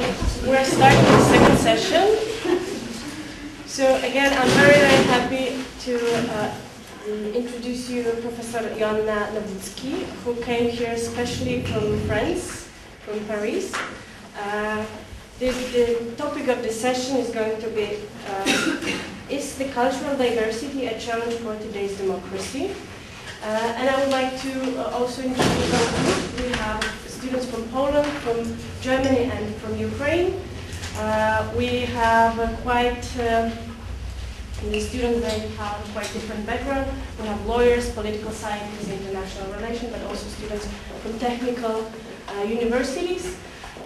We're starting the second session. So again, I'm very, very happy to introduce you Professor Joanna Nowicki, who came here especially from France, from Paris. The topic of the session is going to be, is the cultural diversity a challenge for today's democracy? And I would like to also introduce our group. We have students from Poland, from Germany, and from Ukraine. We have the students, they have quite different background. We have lawyers, political scientists, international relations, but also students from technical universities.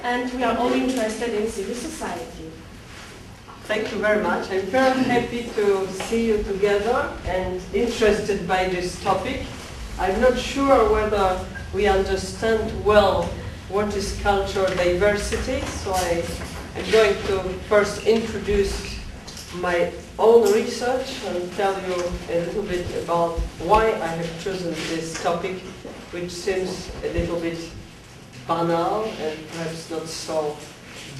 And we are all interested in civil society. Thank you very much. I'm very happy to see you together and interested by this topic. I'm not sure whether we understand well what is cultural diversity, so I'm going to first introduce my own research and tell you a little bit about why I have chosen this topic, which seems a little bit banal and perhaps not so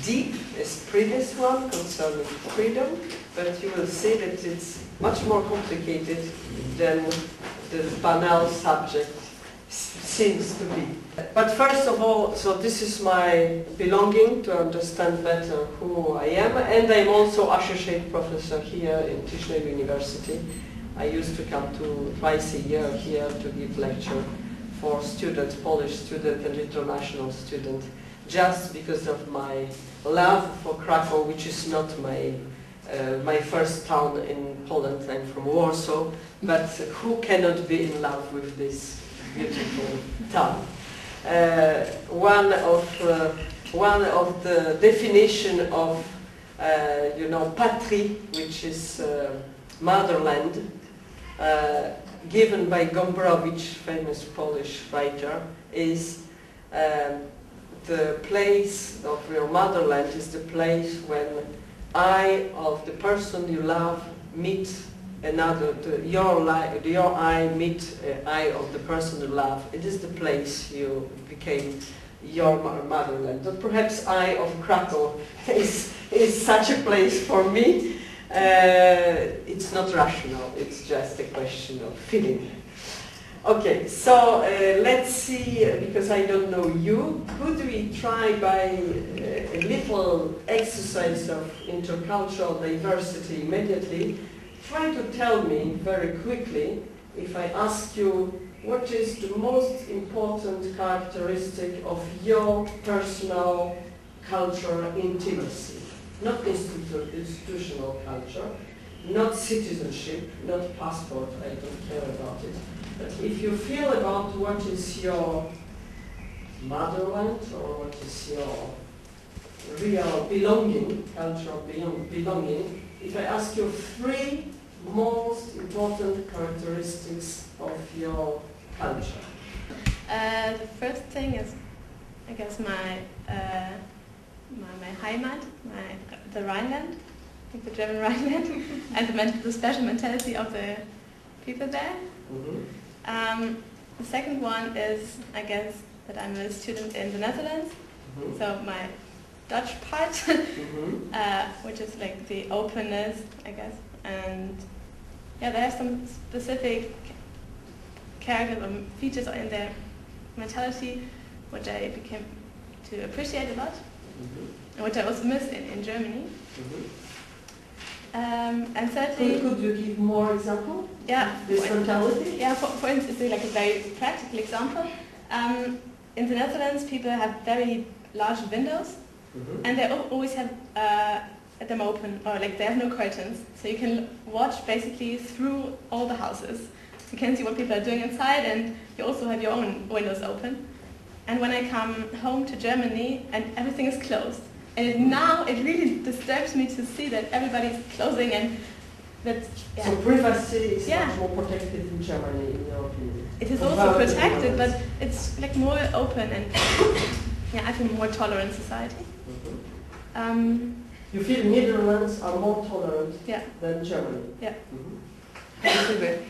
deep as previous one concerning freedom, but you will see that it's much more complicated than the banal subject seems to be. But first of all, so this is my belonging to understand better who I am, and I'm also associate professor here in Tishnei University. I used to come twice a year here to give lecture for students, Polish students and international students, just because of my love for Krakow, which is not my first town in Poland. I'm from Warsaw, but who cannot be in love with this beautiful town? One of the definition of patrie, which is motherland, given by Gombrowicz, famous Polish writer, is the place of your motherland is the place when eye of the person you love meet another, your eye meet eye of the person you love. It is the place you became your motherland. But perhaps eye of Krakow is such a place for me. It's not rational, it's just a question of feeling. Okay, so let's see, because I don't know you, could we try by a little exercise of intercultural diversity immediately, try to tell me very quickly, if I ask you, what is the most important characteristic of your personal cultural intimacy? Not institutional culture, not citizenship, not passport, I don't care about it. But if you feel about what is your motherland or what is your real belonging, cultural belonging, if I ask you three most important characteristics of your culture. The first thing is, I guess, my Heimat, the Rhineland, like the German Rhineland, and the special mentality of the people there. Mm-hmm. The second one is, I guess, that I'm a student in the Netherlands, Mm-hmm. so my Dutch part, Mm-hmm. which is like the openness, I guess, and yeah, they have some specific characters or features in their mentality, which I became to appreciate a lot, Mm-hmm. and which I also miss in Germany. Mm-hmm. And thirdly, Could you give more example? yeah, This mentality? yeah. For instance, like a very practical example. In the Netherlands, people have very large windows, Mm-hmm. and they always have them open, or like they have no curtains, so you can watch basically through all the houses. You can see what people are doing inside, and you also have your own windows open. And when I come home to Germany, and everything is closed, and now it really disturbs me to see that everybody's closing, and that. Yeah. So privacy is Yeah. much more protected in Germany, in your opinion? It is Compared also to the protected, but Netherlands? it's like more open, and yeah, I feel more tolerant society. Mm-hmm. You feel Netherlands are more tolerant Yeah. than Germany? Yeah. Mm-hmm.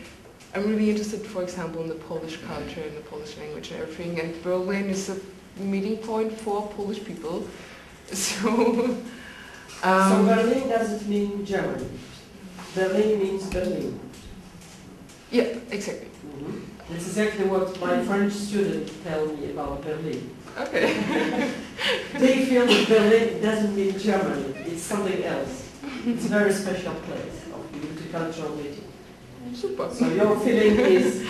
I'm really interested, for example, in the Polish culture and the Polish language and everything. And Berlin is a meeting point for Polish people. So, So Berlin doesn't mean Germany. Berlin means Berlin. yeah, exactly. That's exactly what my French students tell me about Berlin. Okay. They feel that Berlin doesn't mean Germany, it's something else. It's a very special place of multicultural meeting. Super. So your feeling is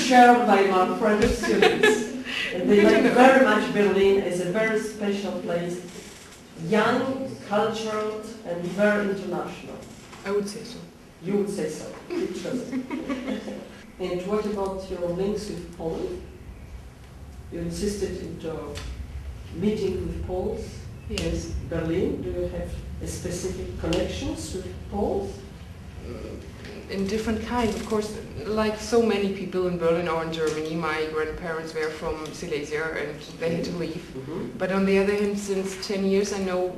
shared by my French students. And they like very much Berlin as a very special place, young, cultural, and very international. I would say so. You would say so. Interesting. And what about your links with Poland? You insisted into meeting with Poles. Yes. Berlin, do you have a specific connections with Poles? In different kinds, of course, like so many people in Berlin or in Germany, my grandparents were from Silesia and they had to leave. But on the other hand, since 10 years, I know,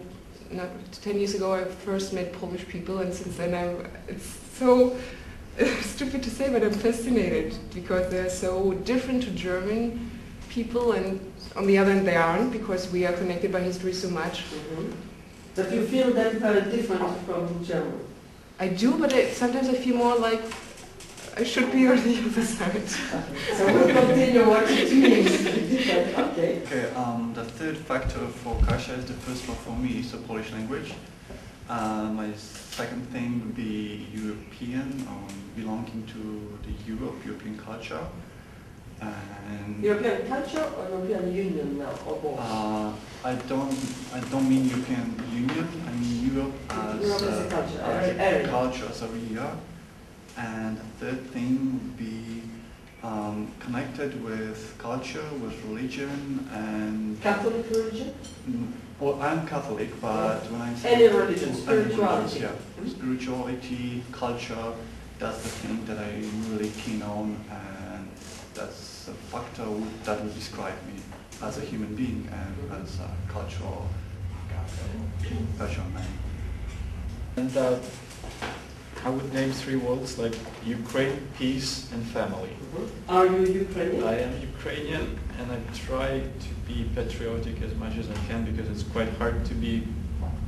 not 10 years ago, I first met Polish people, and since then it's so stupid to say, but I'm fascinated because they're so different to German people, and on the other hand, they aren't, because we are connected by history so much. But you feel them very different from German? I do, but sometimes I feel more like I should be on the other side. So we'll continue what it means. Okay. Okay, the third factor for Kasia is the first one for me, is the Polish language. My second thing would be European, belonging to the European culture. And European culture or European Union now, or both? I don't mean European Union. I mean Europe Europe as a culture, as area. culture as a area. And the third thing would be connected with culture, with religion, and Catholic religion? Well, I'm Catholic, but when I say Any religion, spirituality. yeah, spirituality, culture, that's the thing that I'm really keen on, and that's a factor that would describe me as a human being and as a cultural man. And I would name three words like Ukraine, peace, and family. Are you Ukrainian? I am Ukrainian, and I try to be patriotic as much as I can, because it's quite hard to be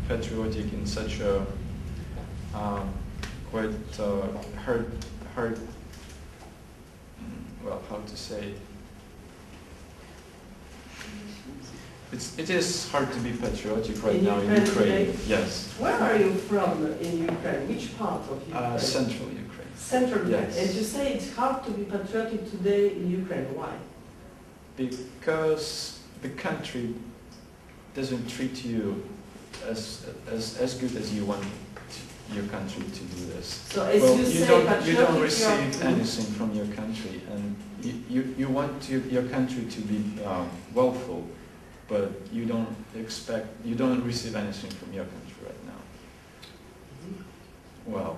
patriotic in such a hard, well, how to say, it is hard to be patriotic right In now in Ukraine Ukraine. today? Yes. Where are you from in Ukraine? Which part of Ukraine? Central Ukraine. Central Ukraine. Yes. And you say it's hard to be patriotic today in Ukraine. Why? Because the country doesn't treat you as good as you want your country to do this. So as Well, you say, don't patriotic, receive you're- anything from your country, and you want your country to be wealthful, but you don't receive anything from your country right now. Well,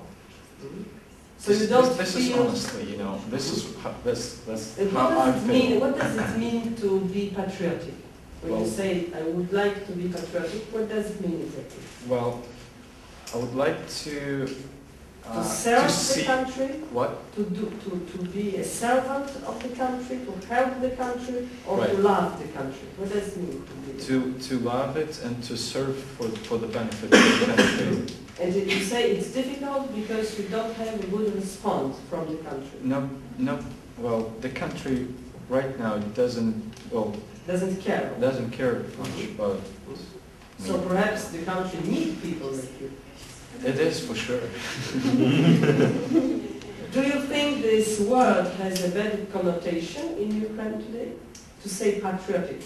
So you don't this is feel. honestly, this is that's And how I what does it mean? feel. What does it mean to be patriotic? When you Well- say I would like to be patriotic, what does it mean exactly? Well, I would like to serve the see country, what. to be a servant of the country, to help the country, or to Right. love the country. What does it mean to be? To love it and to serve for the benefit of the country. And you say it's difficult because you don't have a good response from the country. No. Well, the country right now doesn't Doesn't care. much about. So perhaps the country needs people like you. It is for sure. Do you think this word has a bad connotation in Ukraine today? To say patriotic.